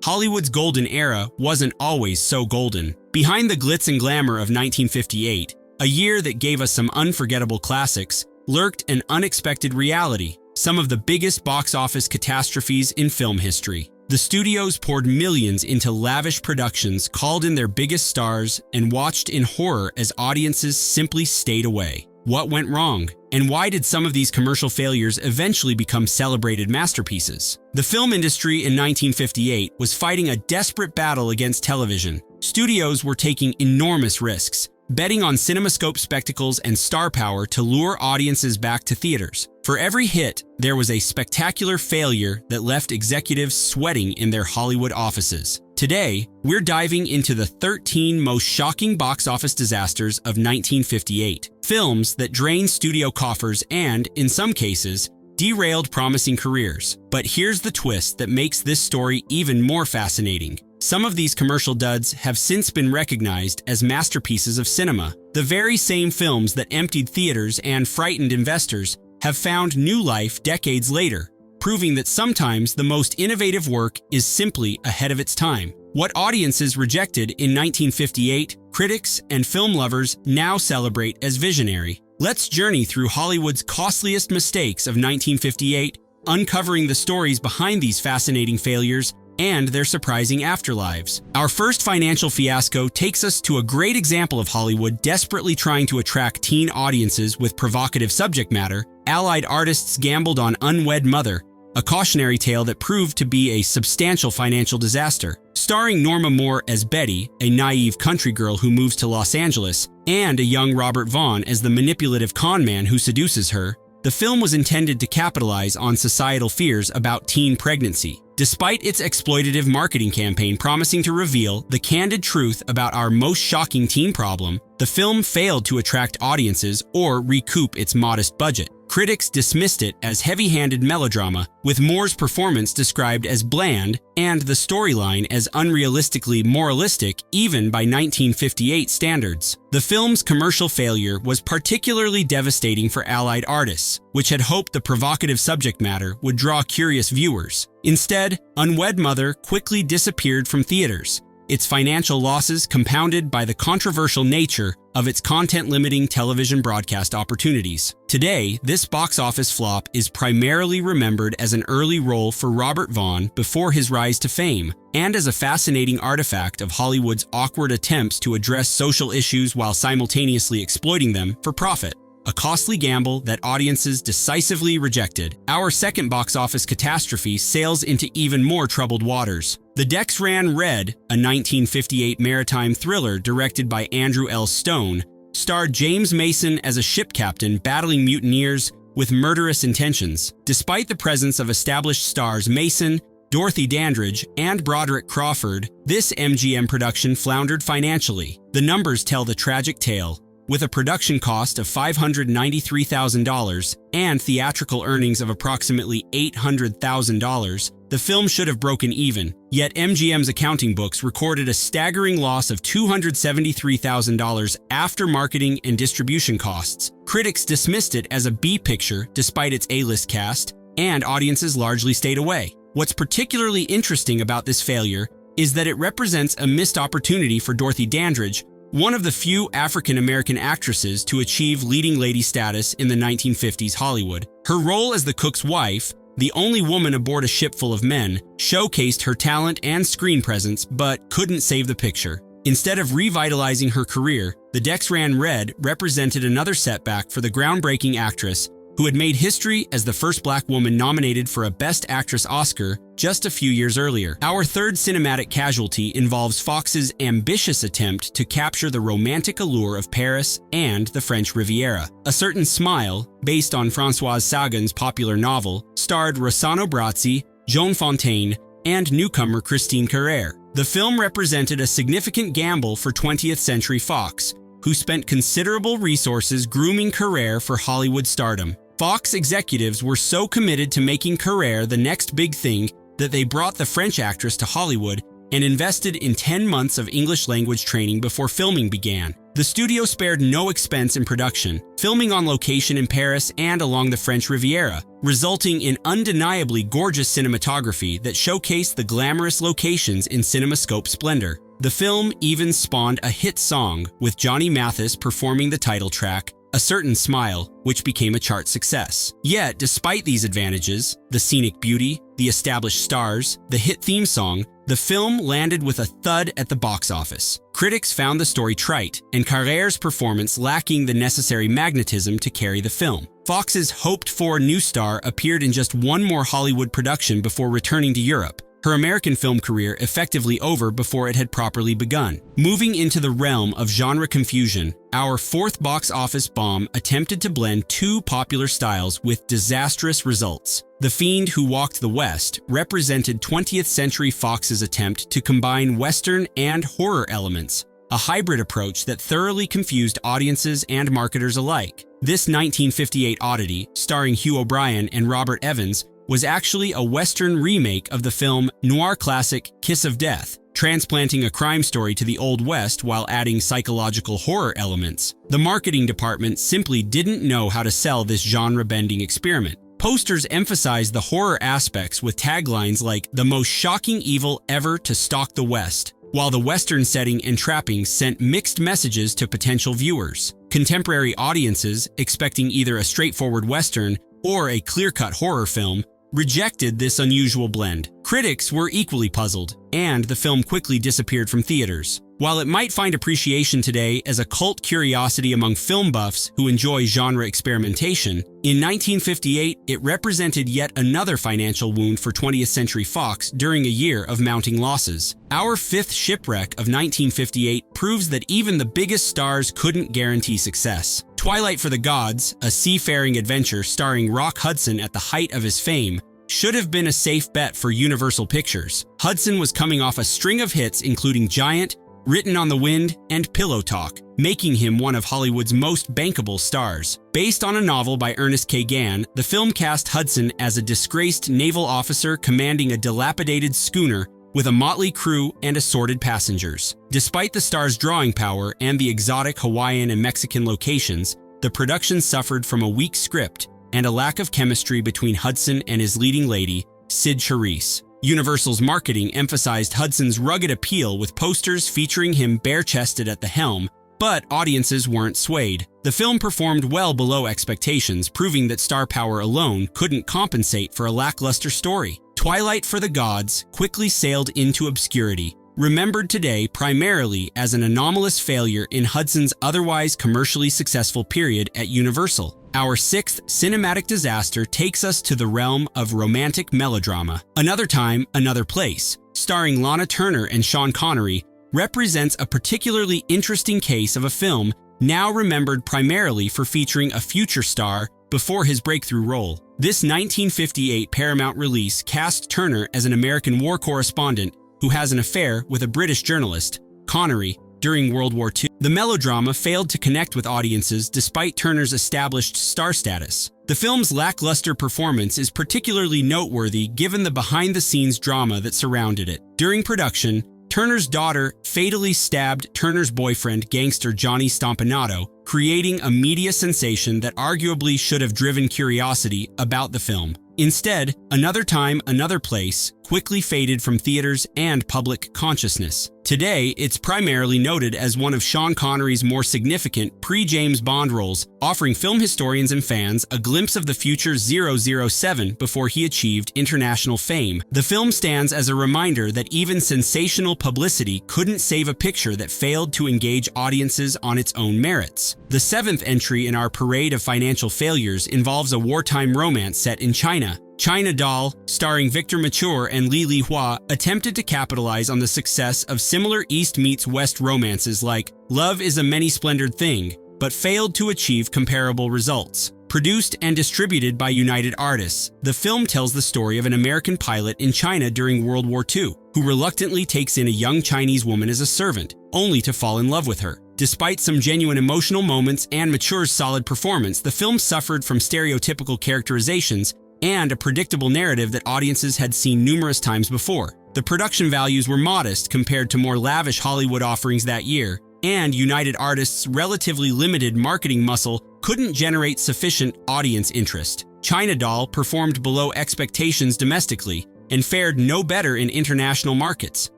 Hollywood's golden era wasn't always so golden. Behind the glitz and glamour of 1958, a year that gave us some unforgettable classics, lurked an unexpected reality, some of the biggest box office catastrophes in film history. The studios poured millions into lavish productions, called in their biggest stars, and watched in horror as audiences simply stayed away. What went wrong? And why did some of these commercial failures eventually become celebrated masterpieces? The film industry in 1958 was fighting a desperate battle against television. Studios were taking enormous risks, betting on CinemaScope spectacles and star power to lure audiences back to theaters. For every hit, there was a spectacular failure that left executives sweating in their Hollywood offices. Today, we're diving into the 13 most shocking box office disasters of 1958. Films that drained studio coffers and, in some cases, derailed promising careers. But here's the twist that makes this story even more fascinating. Some of these commercial duds have since been recognized as masterpieces of cinema. The very same films that emptied theaters and frightened investors have found new life decades later, proving that sometimes the most innovative work is simply ahead of its time. What audiences rejected in 1958, critics and film lovers now celebrate as visionary. Let's journey through Hollywood's costliest mistakes of 1958, uncovering the stories behind these fascinating failures and their surprising afterlives. Our first financial fiasco takes us to a great example of Hollywood desperately trying to attract teen audiences with provocative subject matter. Allied artists gambled on Unwed Mother, a cautionary tale that proved to be a substantial financial disaster. Starring Norma Moore as Betty, a naive country girl who moves to Los Angeles, and a young Robert Vaughn as the manipulative con man who seduces her, the film was intended to capitalize on societal fears about teen pregnancy. Despite its exploitative marketing campaign promising to reveal the candid truth about our most shocking teen problem, the film failed to attract audiences or recoup its modest budget. Critics dismissed it as heavy-handed melodrama, with Moore's performance described as bland and the storyline as unrealistically moralistic even by 1958 standards. The film's commercial failure was particularly devastating for Allied artists, which had hoped the provocative subject matter would draw curious viewers. Instead, Unwed Mother quickly disappeared from theaters, its financial losses compounded by the controversial nature of its content-limiting television broadcast opportunities. Today, this box office flop is primarily remembered as an early role for Robert Vaughn before his rise to fame, and as a fascinating artifact of Hollywood's awkward attempts to address social issues while simultaneously exploiting them for profit. A costly gamble that audiences decisively rejected. Our second box office catastrophe sails into even more troubled waters. The Decks Ran Red, a 1958 maritime thriller directed by Andrew L. Stone, starred James Mason as a ship captain battling mutineers with murderous intentions. Despite the presence of established stars Mason, Dorothy Dandridge, and Broderick Crawford, this MGM production floundered financially. The numbers tell the tragic tale. With a production cost of $593,000 and theatrical earnings of approximately $800,000, the film should have broken even. Yet MGM's accounting books recorded a staggering loss of $273,000 after marketing and distribution costs. Critics dismissed it as a B picture despite its A-list cast, and audiences largely stayed away. What's particularly interesting about this failure is that it represents a missed opportunity for Dorothy Dandridge, one of the few African-American actresses to achieve leading lady status in the 1950s Hollywood. Her role as the cook's wife, the only woman aboard a ship full of men, showcased her talent and screen presence but couldn't save the picture. Instead of revitalizing her career, The Decks Ran Red represented another setback for the groundbreaking actress who had made history as the first black woman nominated for a Best Actress Oscar just a few years earlier. Our third cinematic casualty involves Fox's ambitious attempt to capture the romantic allure of Paris and the French Riviera. A Certain Smile, based on Françoise Sagan's popular novel, starred Rossano Brazzi, Joan Fontaine, and newcomer Christine Carrere. The film represented a significant gamble for 20th Century Fox, who spent considerable resources grooming Carrere for Hollywood stardom. Fox executives were so committed to making Carrere the next big thing that they brought the French actress to Hollywood and invested in 10 months of English language training before filming began. The studio spared no expense in production, filming on location in Paris and along the French Riviera, resulting in undeniably gorgeous cinematography that showcased the glamorous locations in CinemaScope splendor. The film even spawned a hit song, with Johnny Mathis performing the title track, A Certain Smile, which became a chart success. Yet, despite these advantages, the scenic beauty, the established stars, the hit theme song, the film landed with a thud at the box office. Critics found the story trite, and Carrère's performance lacking the necessary magnetism to carry the film. Fox's hoped-for new star appeared in just one more Hollywood production before returning to Europe, her American film career effectively over before it had properly begun. Moving into the realm of genre confusion, our fourth box office bomb attempted to blend two popular styles with disastrous results. The Fiend Who Walked the West represented 20th Century Fox's attempt to combine Western and horror elements, a hybrid approach that thoroughly confused audiences and marketers alike. This 1958 oddity, starring Hugh O'Brian and Robert Evans, was actually a Western remake of the film noir classic Kiss of Death, transplanting a crime story to the Old West while adding psychological horror elements. The marketing department simply didn't know how to sell this genre-bending experiment. Posters emphasized the horror aspects with taglines like "the most shocking evil ever to stalk the West," while the Western setting and trappings sent mixed messages to potential viewers. Contemporary audiences, expecting either a straightforward Western or a clear-cut horror film, rejected this unusual blend. Critics were equally puzzled, and the film quickly disappeared from theaters. While it might find appreciation today as a cult curiosity among film buffs who enjoy genre experimentation, in 1958 it represented yet another financial wound for 20th Century Fox during a year of mounting losses. Our fifth shipwreck of 1958 proves that even the biggest stars couldn't guarantee success. Twilight for the Gods, a seafaring adventure starring Rock Hudson at the height of his fame, should have been a safe bet for Universal Pictures. Hudson was coming off a string of hits including Giant, Written on the Wind, and Pillow Talk, making him one of Hollywood's most bankable stars. Based on a novel by Ernest K. Gann, the film cast Hudson as a disgraced naval officer commanding a dilapidated schooner with a motley crew and assorted passengers. Despite the star's drawing power and the exotic Hawaiian and Mexican locations, the production suffered from a weak script and a lack of chemistry between Hudson and his leading lady, Sid Charisse. Universal's marketing emphasized Hudson's rugged appeal with posters featuring him bare-chested at the helm, but audiences weren't swayed. The film performed well below expectations, proving that star power alone couldn't compensate for a lackluster story. Twilight for the Gods quickly sailed into obscurity, remembered today primarily as an anomalous failure in Hudson's otherwise commercially successful period at Universal. Our sixth cinematic disaster takes us to the realm of romantic melodrama. Another Time, Another Place, starring Lana Turner and Sean Connery, represents a particularly interesting case of a film now remembered primarily for featuring a future star before his breakthrough role. This 1958 Paramount release cast Turner as an American war correspondent who has an affair with a British journalist, Connery, during World War II. The melodrama failed to connect with audiences despite Turner's established star status. The film's lackluster performance is particularly noteworthy given the behind-the-scenes drama that surrounded it. During production, Turner's daughter fatally stabbed Turner's boyfriend, gangster Johnny Stompanato, creating a media sensation that arguably should have driven curiosity about the film. Instead, Another Time, Another Place quickly faded from theaters and public consciousness. Today, it's primarily noted as one of Sean Connery's more significant pre-James Bond roles, offering film historians and fans a glimpse of the future 007 before he achieved international fame. The film stands as a reminder that even sensational publicity couldn't save a picture that failed to engage audiences on its own merits. The seventh entry in our parade of financial failures involves a wartime romance set in China. China Doll, starring Victor Mature and Li Li Hua, attempted to capitalize on the success of similar East meets West romances like Love is a Many-Splendored Thing, but failed to achieve comparable results. Produced and distributed by United Artists, the film tells the story of an American pilot in China during World War II, who reluctantly takes in a young Chinese woman as a servant, only to fall in love with her. Despite some genuine emotional moments and Mature's solid performance, the film suffered from stereotypical characterizations and a predictable narrative that audiences had seen numerous times before. The production values were modest compared to more lavish Hollywood offerings that year, and United Artists' relatively limited marketing muscle couldn't generate sufficient audience interest. China Doll performed below expectations domestically and fared no better in international markets.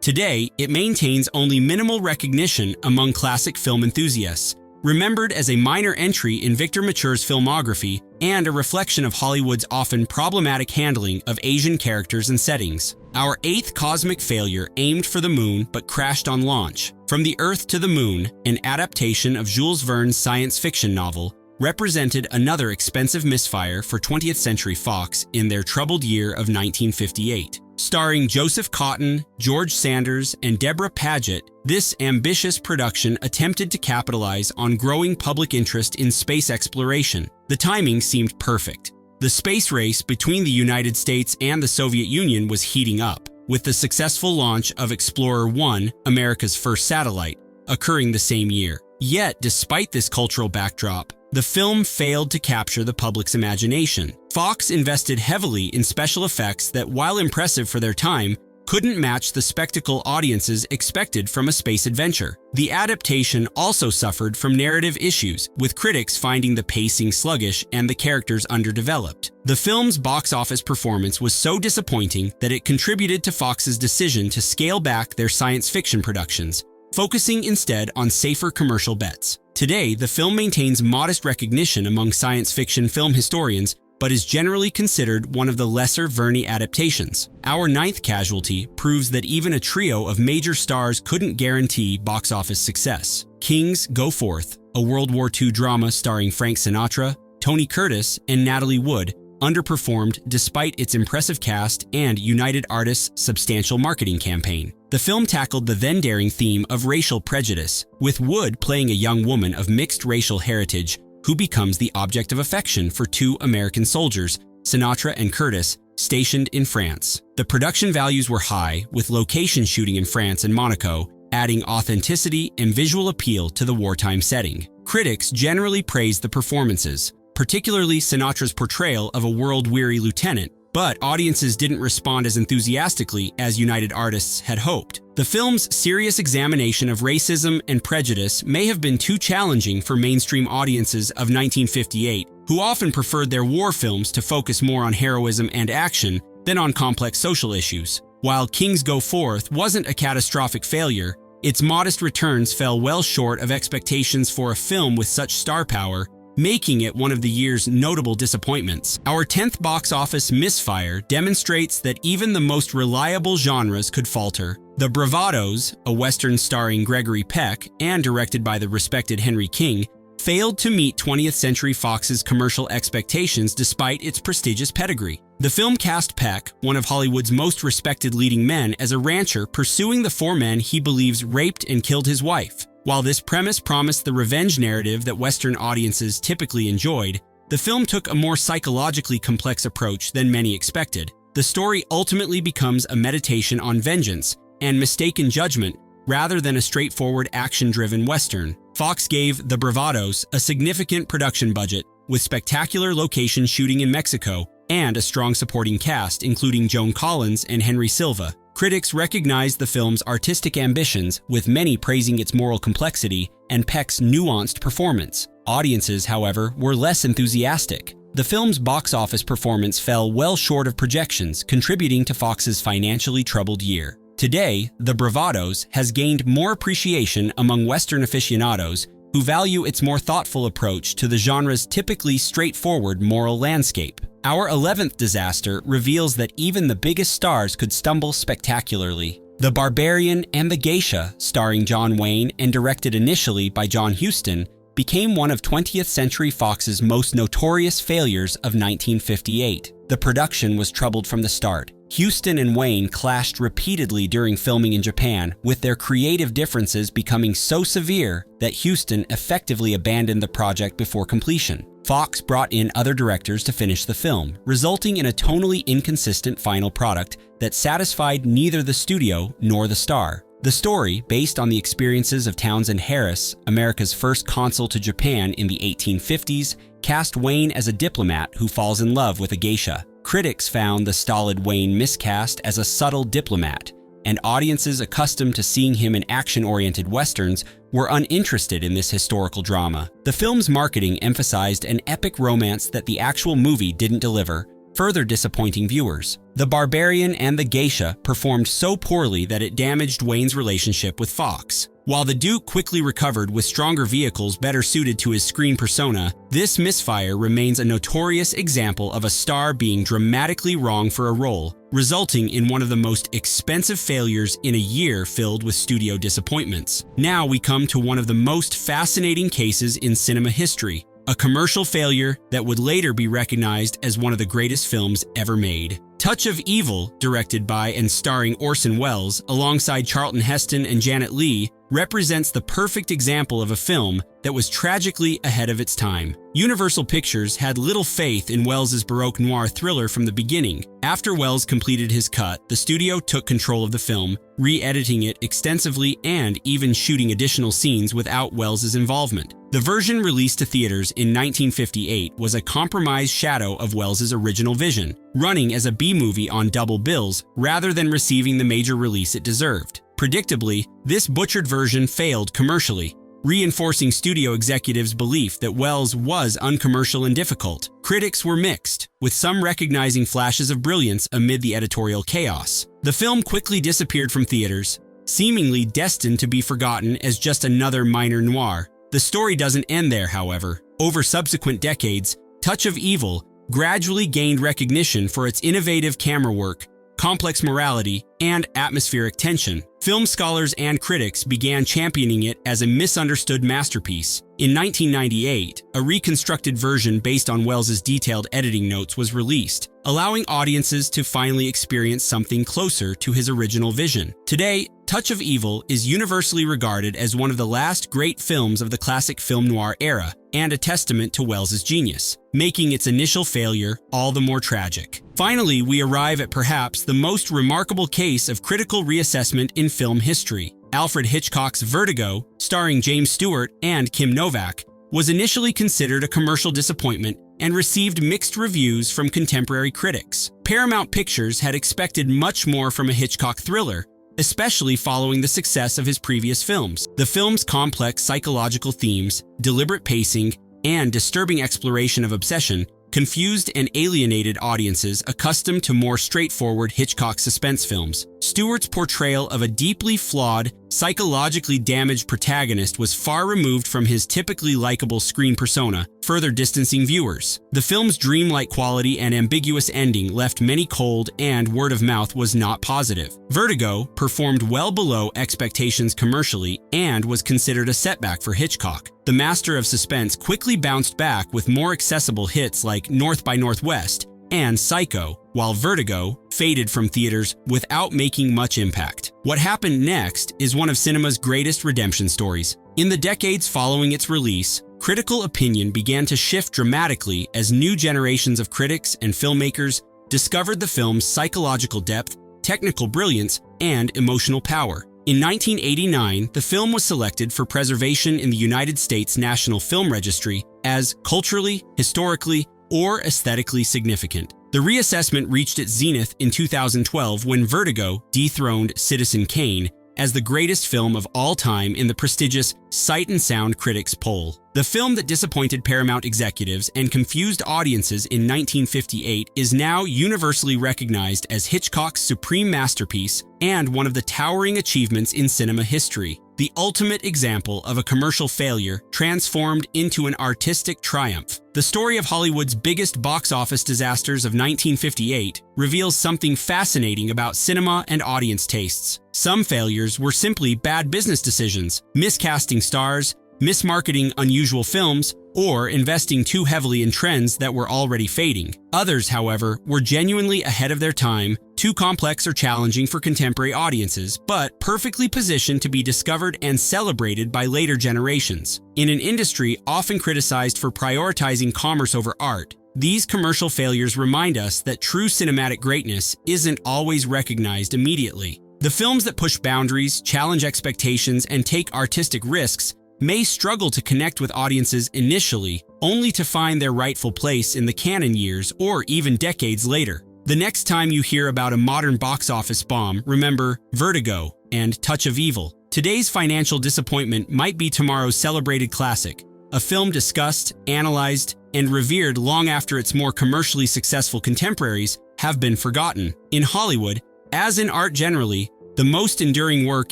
Today, it maintains only minimal recognition among classic film enthusiasts, remembered as a minor entry in Victor Mature's filmography and a reflection of Hollywood's often problematic handling of Asian characters and settings. Our eighth cosmic failure aimed for the moon but crashed on launch. From the Earth to the Moon, an adaptation of Jules Verne's science fiction novel, represented another expensive misfire for 20th Century Fox in their troubled year of 1958. Starring Joseph Cotten, George Sanders, and Deborah Paget, this ambitious production attempted to capitalize on growing public interest in space exploration. The timing seemed perfect. The space race between the United States and the Soviet Union was heating up, with the successful launch of Explorer 1, America's first satellite, occurring the same year. Yet, despite this cultural backdrop, the film failed to capture the public's imagination. Fox invested heavily in special effects that, while impressive for their time, couldn't match the spectacle audiences expected from a space adventure. The adaptation also suffered from narrative issues, with critics finding the pacing sluggish and the characters underdeveloped. The film's box office performance was so disappointing that it contributed to Fox's decision to scale back their science fiction productions, focusing instead on safer commercial bets. Today, the film maintains modest recognition among science fiction film historians, but is generally considered one of the lesser Verne adaptations. Our ninth casualty proves that even a trio of major stars couldn't guarantee box office success. Kings Go Forth, a World War II drama starring Frank Sinatra, Tony Curtis, and Natalie Wood, underperformed despite its impressive cast and United Artists' substantial marketing campaign. The film tackled the then-daring theme of racial prejudice, with Wood playing a young woman of mixed racial heritage who becomes the object of affection for two American soldiers, Sinatra and Curtis, stationed in France. The production values were high, with location shooting in France and Monaco, adding authenticity and visual appeal to the wartime setting. Critics generally praised the performances, particularly Sinatra's portrayal of a world-weary lieutenant, but audiences didn't respond as enthusiastically as United Artists had hoped. The film's serious examination of racism and prejudice may have been too challenging for mainstream audiences of 1958, who often preferred their war films to focus more on heroism and action than on complex social issues. While Kings Go Forth wasn't a catastrophic failure, its modest returns fell well short of expectations for a film with such star power, making it one of the year's notable disappointments. Our 10th box office misfire demonstrates that even the most reliable genres could falter. The Bravados, a Western starring Gregory Peck and directed by the respected Henry King, failed to meet 20th Century Fox's commercial expectations despite its prestigious pedigree. The film cast Peck, one of Hollywood's most respected leading men, as a rancher pursuing the four men he believes raped and killed his wife. While this premise promised the revenge narrative that Western audiences typically enjoyed, the film took a more psychologically complex approach than many expected. The story ultimately becomes a meditation on vengeance and mistaken judgment rather than a straightforward action-driven Western. Fox gave The Bravados a significant production budget, with spectacular location shooting in Mexico and a strong supporting cast including Joan Collins and Henry Silva. Critics recognized the film's artistic ambitions, with many praising its moral complexity and Peck's nuanced performance. Audiences, however, were less enthusiastic. The film's box office performance fell well short of projections, contributing to Fox's financially troubled year. Today, The Bravados has gained more appreciation among Western aficionados who value its more thoughtful approach to the genre's typically straightforward moral landscape. Our 11th disaster reveals that even the biggest stars could stumble spectacularly. The Barbarian and the Geisha, starring John Wayne and directed initially by John Huston, became one of 20th Century Fox's most notorious failures of 1958. The production was troubled from the start. Huston and Wayne clashed repeatedly during filming in Japan, with their creative differences becoming so severe that Huston effectively abandoned the project before completion. Fox brought in other directors to finish the film, resulting in a tonally inconsistent final product that satisfied neither the studio nor the star. The story, based on the experiences of Townsend Harris, America's first consul to Japan in the 1850s, cast Wayne as a diplomat who falls in love with a geisha. Critics found the stolid Wayne miscast as a subtle diplomat, and audiences accustomed to seeing him in action-oriented westerns were uninterested in this historical drama. The film's marketing emphasized an epic romance that the actual movie didn't deliver, further disappointing viewers. The Barbarian and the Geisha performed so poorly that it damaged Wayne's relationship with Fox. While the Duke quickly recovered with stronger vehicles better suited to his screen persona, this misfire remains a notorious example of a star being dramatically wrong for a role, resulting in one of the most expensive failures in a year filled with studio disappointments. Now we come to one of the most fascinating cases in cinema history, a commercial failure that would later be recognized as one of the greatest films ever made. Touch of Evil, directed by and starring Orson Welles alongside Charlton Heston and Janet Leigh, represents the perfect example of a film that was tragically ahead of its time. Universal Pictures had little faith in Welles's Baroque noir thriller from the beginning. After Welles completed his cut, the studio took control of the film, re-editing it extensively and even shooting additional scenes without Welles's involvement. The version released to theaters in 1958 was a compromised shadow of Welles's original vision, running as a B-movie on double bills rather than receiving the major release it deserved. Predictably, this butchered version failed commercially, reinforcing studio executives' belief that Welles was uncommercial and difficult. Critics were mixed, with some recognizing flashes of brilliance amid the editorial chaos. The film quickly disappeared from theaters, seemingly destined to be forgotten as just another minor noir. The story doesn't end there, however. Over subsequent decades, Touch of Evil gradually gained recognition for its innovative camera work, complex morality, and atmospheric tension. Film scholars and critics began championing it as a misunderstood masterpiece. In 1998, a reconstructed version based on Welles's detailed editing notes was released, allowing audiences to finally experience something closer to his original vision. Today, Touch of Evil is universally regarded as one of the last great films of the classic film noir era and a testament to Welles's genius, making its initial failure all the more tragic. Finally, we arrive at perhaps the most remarkable case of critical reassessment in film history. Alfred Hitchcock's Vertigo, starring James Stewart and Kim Novak, was initially considered a commercial disappointment and received mixed reviews from contemporary critics. Paramount Pictures had expected much more from a Hitchcock thriller, especially following the success of his previous films. The film's complex psychological themes, deliberate pacing, and disturbing exploration of obsession confused and alienated audiences accustomed to more straightforward Hitchcock suspense films. Stewart's portrayal of a deeply flawed, psychologically damaged protagonist was far removed from his typically likable screen persona, further distancing viewers. The film's dreamlike quality and ambiguous ending left many cold, and word of mouth was not positive. Vertigo performed well below expectations commercially and was considered a setback for Hitchcock. The master of suspense quickly bounced back with more accessible hits like North by Northwest and Psycho, while Vertigo faded from theaters without making much impact. What happened next is one of cinema's greatest redemption stories. In the decades following its release, critical opinion began to shift dramatically as new generations of critics and filmmakers discovered the film's psychological depth, technical brilliance, and emotional power. In 1989, the film was selected for preservation in the United States National Film Registry as culturally, historically, or aesthetically significant. The reassessment reached its zenith in 2012 when Vertigo dethroned Citizen Kane as the greatest film of all time in the prestigious Sight and Sound Critics poll. The film that disappointed Paramount executives and confused audiences in 1958 is now universally recognized as Hitchcock's supreme masterpiece and one of the towering achievements in cinema history. The ultimate example of a commercial failure transformed into an artistic triumph. The story of Hollywood's biggest box office disasters of 1958 reveals something fascinating about cinema and audience tastes. Some failures were simply bad business decisions, miscasting stars, mismarketing unusual films, or investing too heavily in trends that were already fading. Others, however, were genuinely ahead of their time, too complex or challenging for contemporary audiences, but perfectly positioned to be discovered and celebrated by later generations. In an industry often criticized for prioritizing commerce over art, these commercial failures remind us that true cinematic greatness isn't always recognized immediately. The films that push boundaries, challenge expectations, and take artistic risks may struggle to connect with audiences initially, only to find their rightful place in the canon years or even decades later. The next time you hear about a modern box office bomb, remember Vertigo and Touch of Evil. Today's financial disappointment might be tomorrow's celebrated classic, a film discussed, analyzed, and revered long after its more commercially successful contemporaries have been forgotten. In Hollywood, as in art generally, the most enduring work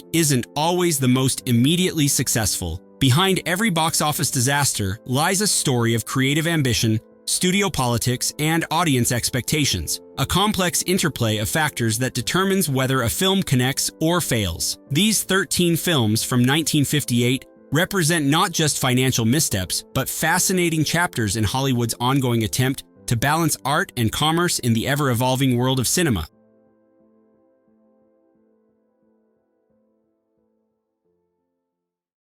isn't always the most immediately successful. Behind every box office disaster lies a story of creative ambition, studio politics, and audience expectations, a complex interplay of factors that determines whether a film connects or fails. These 13 films from 1958 represent not just financial missteps, but fascinating chapters in Hollywood's ongoing attempt to balance art and commerce in the ever-evolving world of cinema.